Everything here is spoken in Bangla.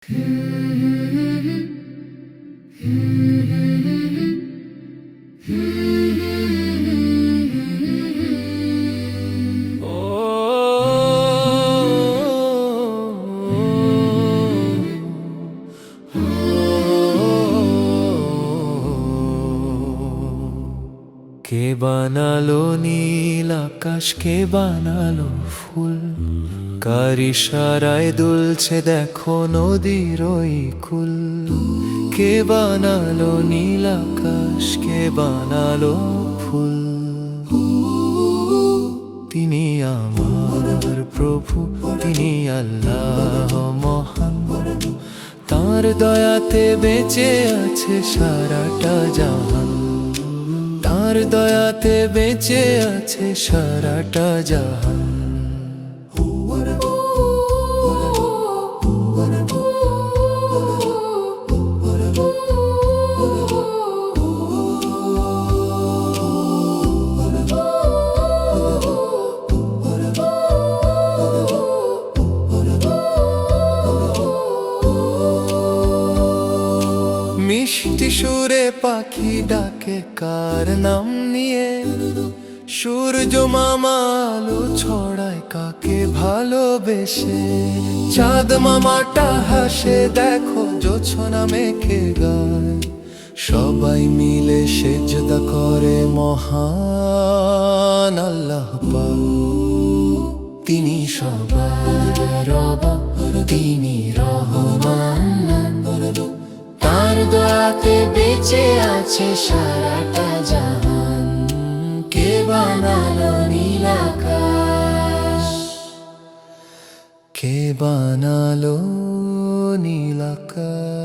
কে বানালো নীল আকাশ, কে বানালো ফুল, কার ইশারায় দুলছে দেখো নদীর ওই কুল। কে বানালো নীল আকাশ, কে বানালো ফুল, তিনি আমার প্রভু, তিনি আল্লাহ মহান। তার দয়াতে বেঁচে আছে সারাটা জাহান, তার দয়াতে বেঁচে আছে সারাটা জাহান। মিষ্টি সুরে পাখি ডাকে কার নাম নিয়ে, সূর্য মামা আলো ছড়ায় কাকে ভালোবেসে। চাঁদ মামাটা হাসে দেখো জোছনা মেখে গায়, সবাই মিলে সেজদা করে মহান আল্লাহ পাক। তিনি সবার রব, তিনি রহমান, তার দয়াতে বেঁচে আছে সারাটা জাহান। কে বানালো নীল আকাশ, কে বানালো নীল আকাশ।